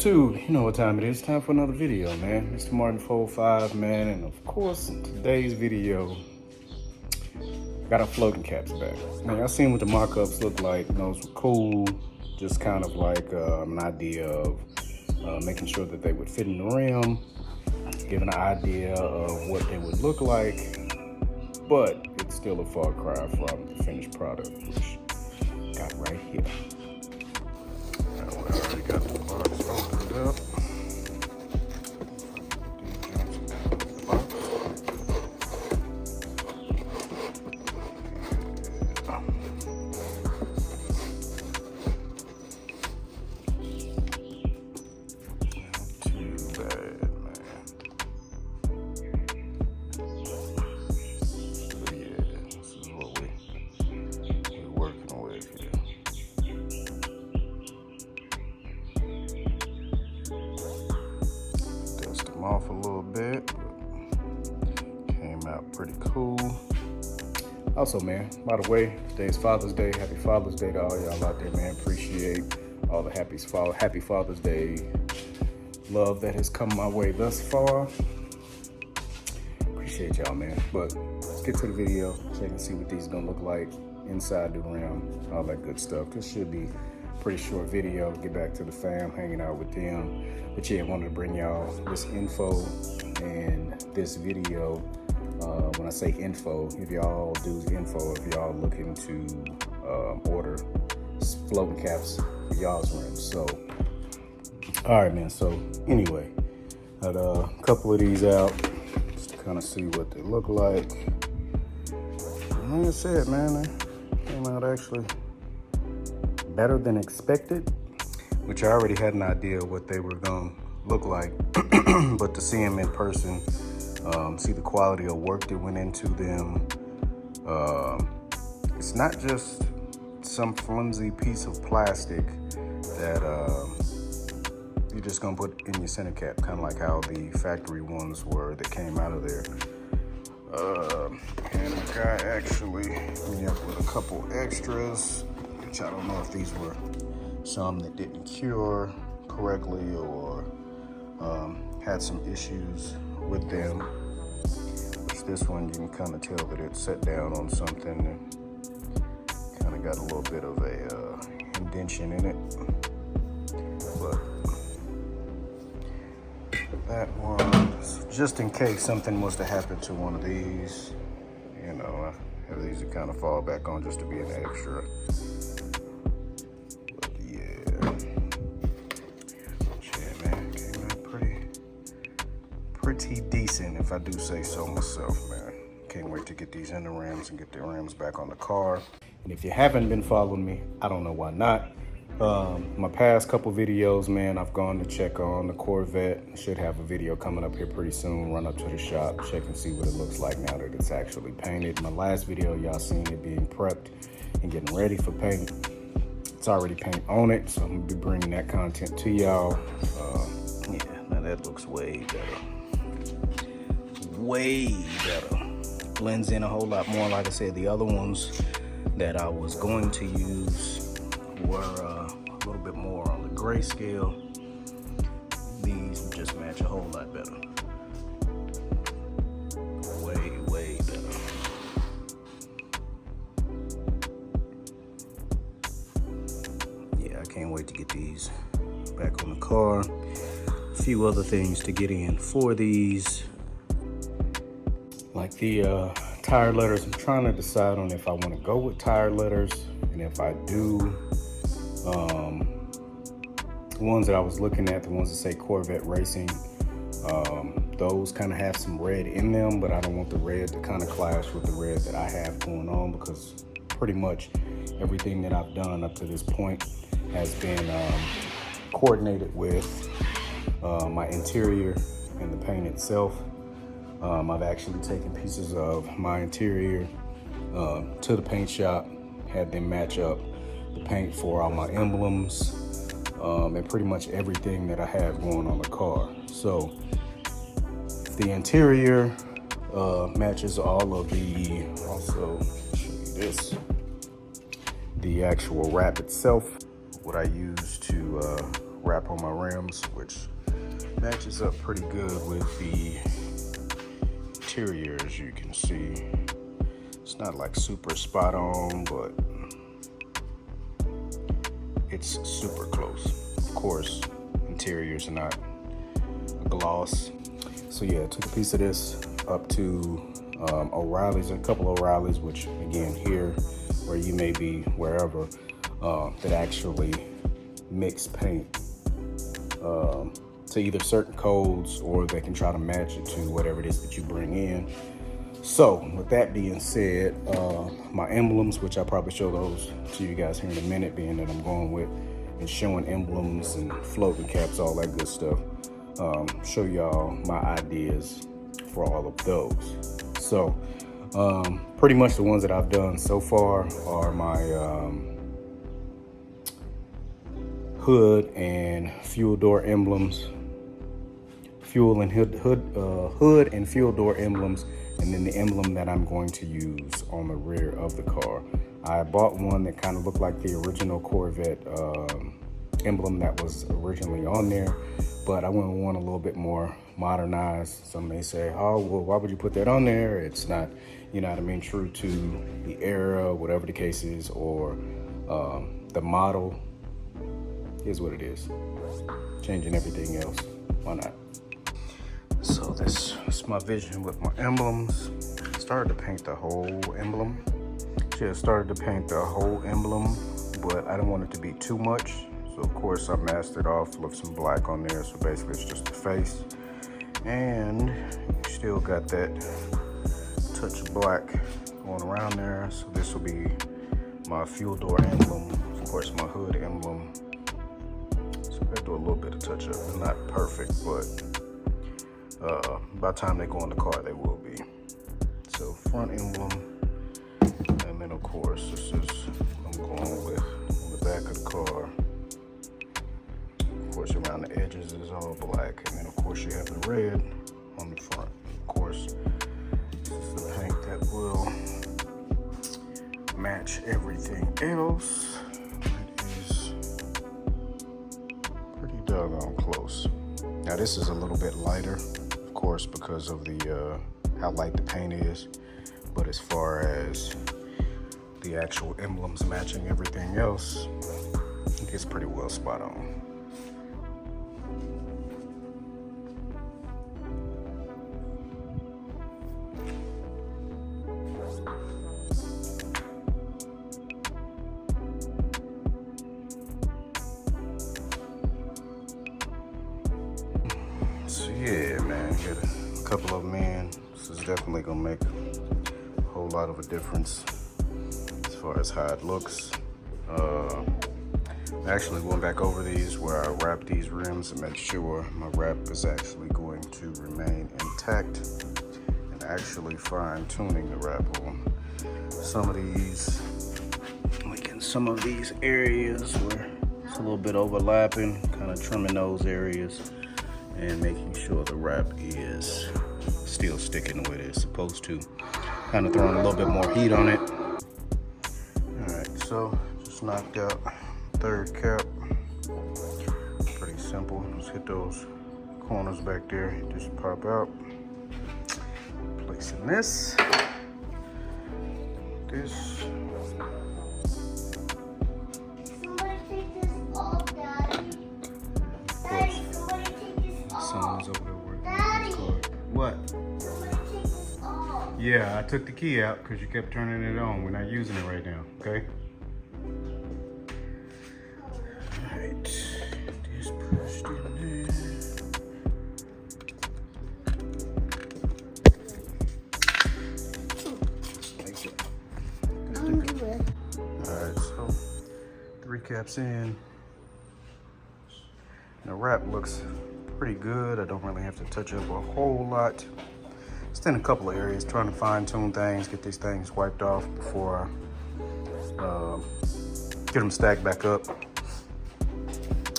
YouTube, you know what time it is. Time for another video, man. Mr. Martin 45, man. And of course, today's video, got our floating caps back. Now, y'all seen what the mock-ups look like. Those were cool. Just kind of like an idea of making sure that they would fit in the rim, giving an idea of what they would look like. But it's still a far cry from the finished product, which got right here. Now, we already got the box opened up. Off a little bit, but came out pretty cool. Also, man, by the way, today's Father's Day. Happy Father's Day to all y'all out there, man. Appreciate all the happy Father's Day love that has come my way thus far. Appreciate y'all, man. But let's get to the video. Check and see what these are gonna look like inside the rim, all that good stuff. This should be a pretty short video. Get back to the fam, hanging out with them. But yeah, I wanted to bring y'all this info and this video. When I say info, if y'all do info, if y'all looking to order floating caps for y'all's rims. So, all right, man. So anyway, got a couple of these out just to kind of see what they look like. And like I said, man, they came out actually better than expected, which I already had an idea of what they were gonna look like. But to see them in person, see the quality of work that went into them, it's not just some flimsy piece of plastic that you're just gonna put in your center cap, kind of like how the factory ones were that came out of there. And the guy actually hit me up with a couple extras, which I don't know if these were some that didn't cure correctly or had some issues with them. Which this one, you can kind of tell that it's set down on something and kind of got a little bit of a indentation in it. But that one, just in case something was to happen to one of these, you know, I have these to kind of fall back on just to be an extra. Pretty decent, if I do say so myself, man. Can't wait to get these in the rims and get the rims back on the car. And if you haven't been following me, I don't know why not. My past couple videos, man, I've gone to check on the Corvette. I should have a video coming up here pretty soon. Run up to the shop, check and see what it looks like now that it's actually painted. My last video, y'all seen it being prepped and getting ready for paint. It's already paint on it, so I'm gonna be bringing that content to y'all. Yeah, now that looks way better. Way better. Blends in a whole lot more. Like I said, the other ones that I was going to use were a little bit more on the gray scale. These just match a whole lot better. Way better. Yeah, I can't wait to get these back on the car. A few other things to get in for these. Like the tire letters, I'm trying to decide on if I want to go with tire letters, and if I do, the ones that I was looking at, the ones that say Corvette Racing, those kind of have some red in them, but I don't want the red to kind of clash with the red that I have going on, because pretty much everything that I've done up to this point has been coordinated with my interior and the paint itself. I've actually taken pieces of my interior to the paint shop, had them match up the paint for all my emblems, and pretty much everything that I have going on the car. So if the interior matches all of the, also show you this, the actual wrap itself, what I use to wrap on my rims, which matches up pretty good with the interior, as you can see. It's not like super spot on, but it's super close. Of course, interior's not a gloss. So yeah, I took a piece of this up to O'Reilly's, a couple O'Reilly's, which again here, where you may be wherever, that actually mix paint to either certain codes, or they can try to match it to whatever it is that you bring in. So with that being said, my emblems, which I'll probably show those to you guys here in a minute, being that I'm going with and showing emblems and floating caps, all that good stuff. Show y'all my ideas for all of those. So pretty much the ones that I've done so far are my hood and fuel door emblems, hood and fuel door emblems, and then the emblem that I'm going to use on the rear of the car. I bought one that kind of looked like the original Corvette emblem that was originally on there, but I went with one a little bit more modernized. Some may say, oh, well, why would you put that on there? It's not, you know what I mean, true to the era, whatever the case is, or the model is what it is. Changing everything else, why not? So this is my vision with my emblems. Started to paint the whole emblem. Just started to paint the whole emblem, but I didn't want it to be too much. So of course I masked it off, left some black on there. So basically it's just the face. And you still got that touch of black going around there. So this will be my fuel door emblem. Of course my hood emblem. So I'm gonna do a little bit of touch up. Not perfect, but by the time they go in the car, they will be. So front emblem, and then of course this is I'm going with on the back of the car. Of course around the edges is all black, and then of course you have the red on the front. Of course this is the paint that will match everything else. It is pretty doggone close. Now this is a little bit lighter, of course, because of the how light the paint is, but as far as the actual emblems matching everything else, it's pretty well spot on. So yeah, man, get a couple of them in. This is definitely gonna make a whole lot of a difference as far as how it looks. Actually went back over these where I wrapped these rims to make sure my wrap is actually going to remain intact, and actually fine tuning the wrap on some of these, like in some of these areas where it's a little bit overlapping, kind of trimming those areas and making sure the wrap is still sticking the way it's supposed to. Kind of throwing a little bit more heat on it. All right, so just knocked out third cap. Pretty simple. Just hit those corners back there, just pop out. Placing this. Someone's over there working on this car. What? Yeah, I took the key out because you kept turning it on. We're not using it right now, okay? Alright, just pushed in there. Like that. Alright, so 3 caps in. The wrap looks pretty good. I don't really have to touch up a whole lot. Just in a couple of areas, trying to fine tune things, get these things wiped off before I get them stacked back up,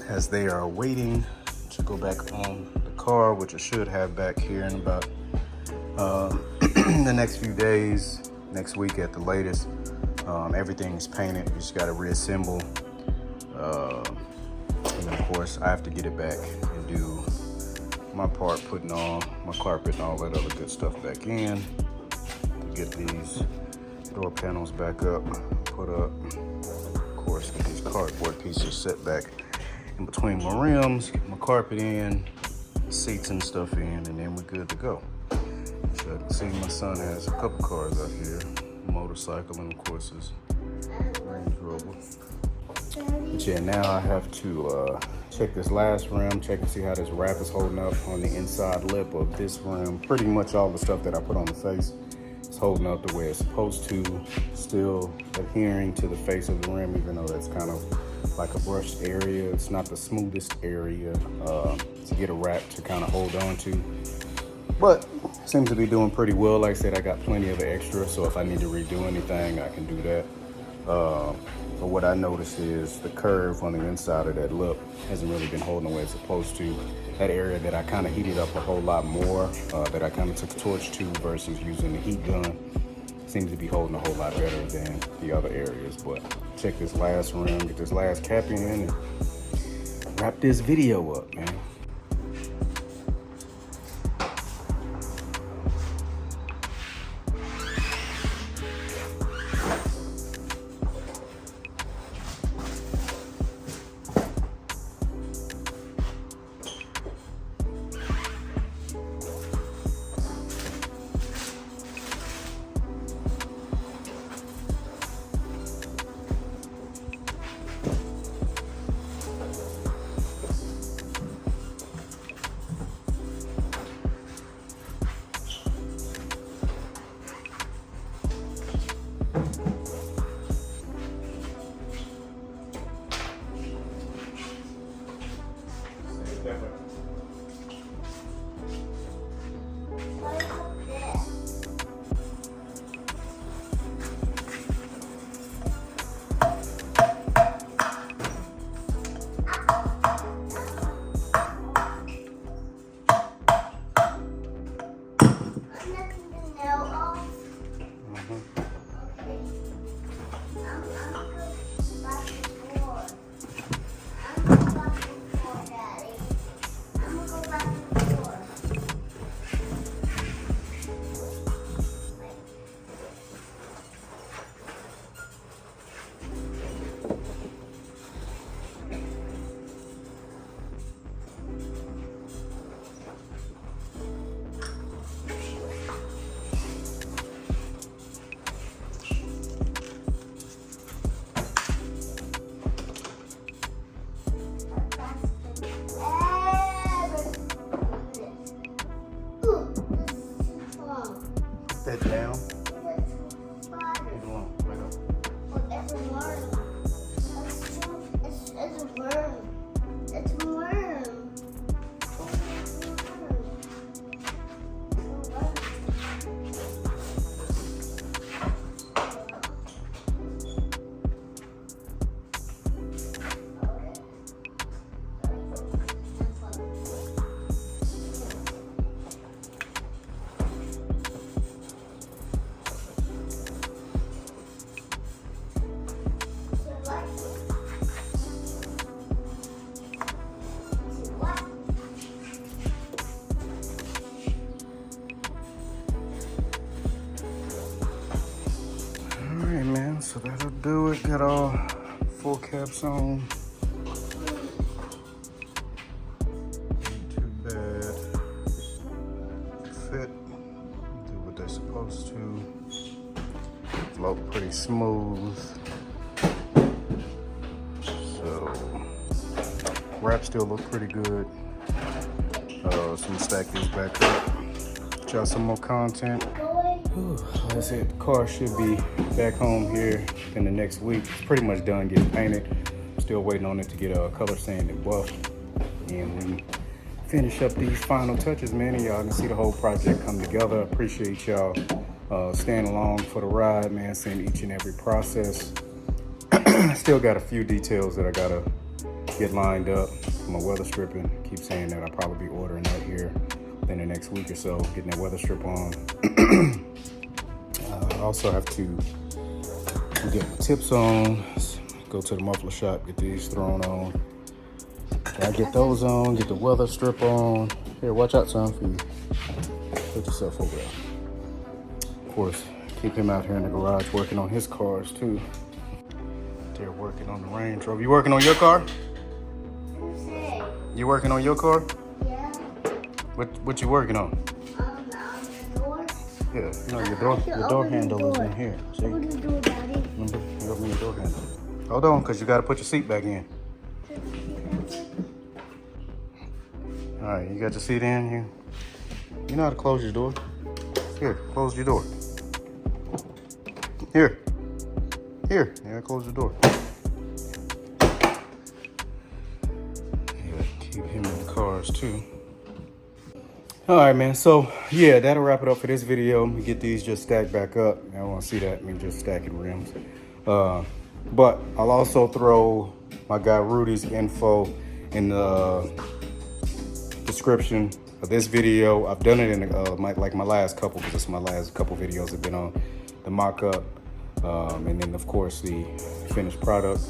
as they are waiting to go back on the car, which I should have back here in about the next few days, next week at the latest. Everything's painted, you just got to reassemble. And then of course, I have to get it back and do my part, putting on my carpet and all that other good stuff back in. Get these door panels back up, put up. Of course, get these cardboard pieces set back in between my rims, get my carpet in, seats and stuff in, and then we're good to go. So I can see my son has a couple cars out here, a motorcycle, and of course his Range Rover. But yeah, now I have to check this last rim, check and see how this wrap is holding up on the inside lip of this rim. Pretty much all the stuff that I put on the face is holding up the way it's supposed to, still adhering to the face of the rim, even though that's kind of like a brushed area. It's not the smoothest area to get a wrap to kind of hold on to, but seems to be doing pretty well. Like I said, I got plenty of extra, so if I need to redo anything, I can do that. But what I noticed is the curve on the inside of that lip hasn't really been holding the way it's supposed to. That area that I kind of heated up a whole lot more, that I kind of took a torch to versus using the heat gun, seems to be holding a whole lot better than the other areas. But check this last rim, get this last cap in, and wrap this video up, man. That down. Leave it alone. Right up. It's a worm. It's a worm. It's a worm. Alright, man, so that'll do it. Got all full caps on. Not too bad. Fit. Do what they're supposed to. Float pretty smooth. So, wrap still look pretty good. So I'm gonna stack these back up. Try some more content. That's it. The car should be back home here in the next week. It's pretty much done getting painted. Still waiting on it to get a color sand and buff. And we finish up these final touches, man, and y'all can see the whole project come together. I appreciate y'all staying along for the ride, man, seeing each and every process. Still got a few details that I gotta get lined up. My weather stripping, keep saying that I'll probably be ordering that here in the next week or so, getting that weather strip on. I also have to get my tips on, go to the muffler shop, get these thrown on, Gotta get those on, get the weather strip on. Here, watch out, son, for you. Put yourself over there. Of course, keep him out here in the garage working on his cars too. They're working on the Range Rover. You working on your car? You working on your car? Yeah. What you working on? The door. Yeah, no, your door handle is in here. See? Open the door, Daddy. Remember? You open your door handle. Hold on, because you got to put your seat back in. All right, you got your seat in. You know how to close your door. Here, close your door. Here. Yeah, close the door. Yeah, keep him in the cars too. All right, man. So yeah, that'll wrap it up for this video. Let me get these just stacked back up. I want to see that. Me just stacking rims. But I'll also throw my guy Rudy's info in the description of this video. I've done it in my last couple, because it's my last couple videos have been on the mock-up, and then of course the finished product.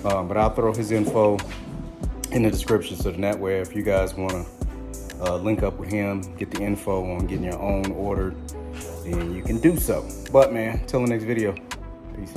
But I'll throw his info in the description, so that way if you guys want to link up with him, get the info on getting your own ordered, then you can do so. But man, till the next video, peace.